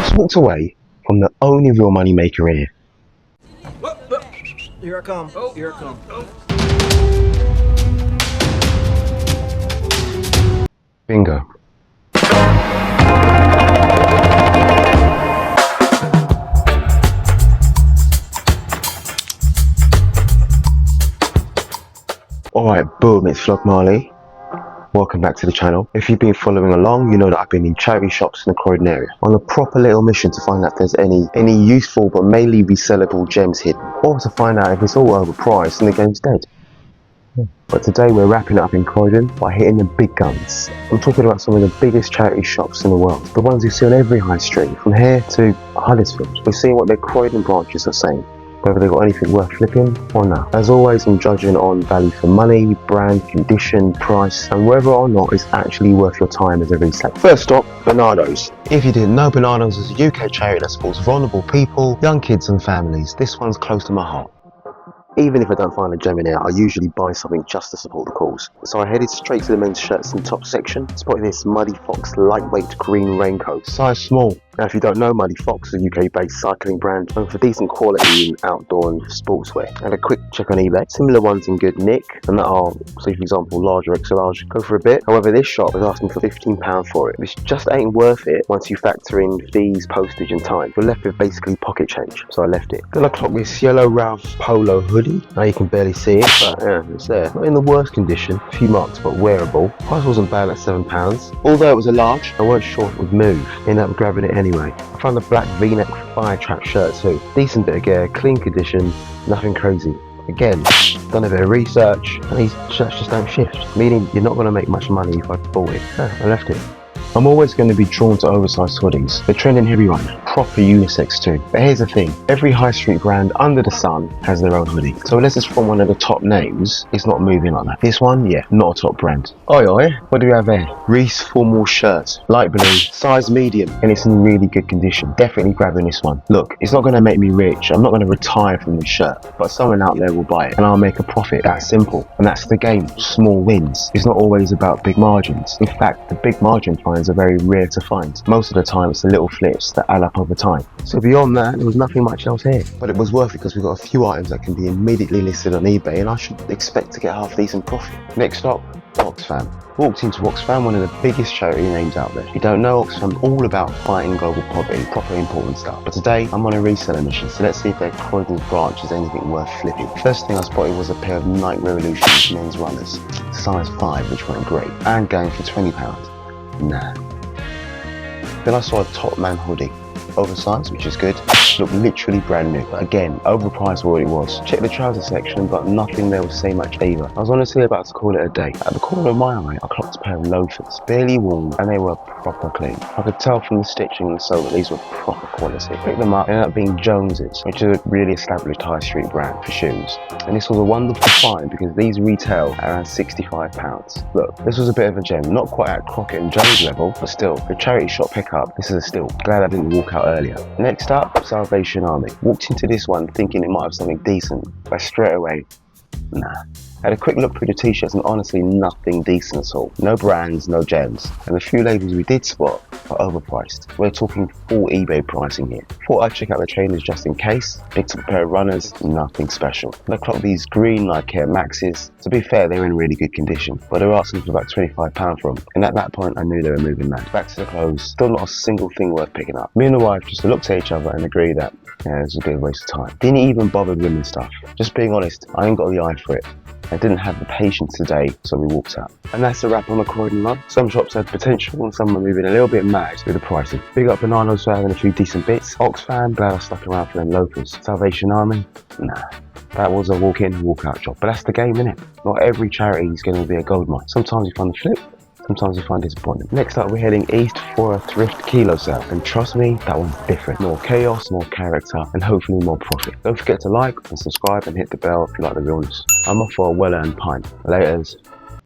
just walked away from the only real money maker here. Here I come. Oh, here I come. Bingo. Alright, boom, it's Vlog Marley. Welcome back to the channel. If you've been following along, you know that I've been in charity shops in the Croydon area on a proper little mission to find out if there's any useful but mainly resellable gems hidden, or to find out if it's all overpriced and the game's dead. But today we're wrapping it up in Croydon by hitting the big guns. I'm talking about some of the biggest charity shops in the world, the ones you see on every high street, from here to Huddersfield. We're seeing what their Croydon branches are saying, whether they've got anything worth flipping or not. As always, I'm judging on value for money, brand, condition, price, and whether or not it's actually worth your time as a reseller. First stop, Bernardo's. If you didn't know, Bernardo's is a UK charity that supports vulnerable people, young kids and families. This one's close to my heart. Even if I don't find a gem in there, I usually buy something just to support the cause. So I headed straight to the men's shirts and top section, spotted this Muddy Fox lightweight green raincoat, size small. Now if you don't know, Muddy Fox is a UK based cycling brand known for decent quality in outdoor and sportswear. I had a quick check on eBay, similar ones in good nick and that are, say for example, large or extra large, go for a bit. However, this shop is asking for £15 for it, which just ain't worth it once you factor in fees, postage and time. We're left with basically pocket change, so I left it. Then I clocked this yellow Ralph polo hoodie. Now you can barely see it, but yeah, it's there. Not in the worst condition, a few marks but wearable. Price wasn't bad at £7. Although it was a large, I weren't sure if it would move. Ended up grabbing it anyway. I found a black V-neck fire trap shirt too. Decent bit of gear, clean condition, nothing crazy. Again, done a bit of research, and these shirts just don't shift, meaning you're not going to make much money if I bought it. I left it. I'm always going to be drawn to oversized hoodies. They're trending heavy right now. Proper unisex too. But here's the thing, every high street brand under the sun has their own hoodie. So unless it's from one of the top names, it's not moving like that. This one, yeah, not a top brand. Oi oi, what do we have here? Reese formal shirt, light blue, size medium, and it's in really good condition. Definitely grabbing this one. Look, it's not going to make me rich. I'm not going to retire from this shirt, but someone out there will buy it and I'll make a profit. That's simple. And that's the game. Small wins. It's not always about big margins. In fact, the big margin finds are very rare to find. Most of the time it's the little flips that add up over time. So beyond that, there was nothing much else here. But it was worth it because we got a few items that can be immediately listed on eBay and I should expect to get half decent profit. Next up, Oxfam. Walked into Oxfam, one of the biggest charity names out there. If you don't know, Oxfam's all about fighting global poverty, proper important stuff. But today, I'm on a reseller mission, so let's see if their Croydon branch is anything worth flipping. First thing I spotted was a pair of Nike Revolution men's runners, size 5, which weren't great, and going for £20. Nah. Then I saw a Top Man hoodie, oversized, which is good. Looked literally brand new, but again, overpriced for what it was. Checked the trouser section, but nothing there was say much either. I was honestly about to call it a day. At the corner of my eye, I clocked a pair of loafers, barely worn, and they were proper clean. I could tell from the stitching and so that these were proper quality. Picked them up, ended up being Jones's, which is a really established high street brand for shoes. And this was a wonderful find because these retail at around £65. Look, this was a bit of a gem, not quite at Crockett and Jones level, but still, for a charity shop pickup, this is a steal. Glad I didn't walk out earlier. Next up, Salvation Army. Walked into this one thinking it might have something decent, but straight away, nah. Had a quick look through the t-shirts and honestly nothing decent at all. No brands, no gems, and the few labels we did spot are overpriced. We're talking full eBay pricing here. Thought I'd check out the trainers just in case. Picked up a pair of runners, nothing special. And I clocked these green Nike Air Maxes. To be fair, they were in really good condition, but they were asking for about £25 for them. And at that point, I knew they were moving mad. Back to the clothes, still not a single thing worth picking up. Me and the wife just looked at each other and agreed that, yeah, it was a bit of a waste of time. Didn't even bother with women's stuff. Just being honest, I ain't got the eye for it. I didn't have the patience today, so we walked out. And that's a wrap on the Croydon run. Some shops had potential and some were moving a little bit mad with the pricing. Big up Bananas for having a few decent bits. Oxfam, glad I stuck around for them loafers. Salvation Army, nah. That was a walk in, walk out job. But that's the game, innit? Not every charity is going to be a goldmine. Sometimes you find the flip, sometimes you find disappointment. Next up, we're heading east for a thrift kilo sale. And trust me, that one's different. More chaos, more character, and hopefully more profit. Don't forget to like and subscribe and hit the bell if you like the realness. I'm off for a well-earned pint. Laters.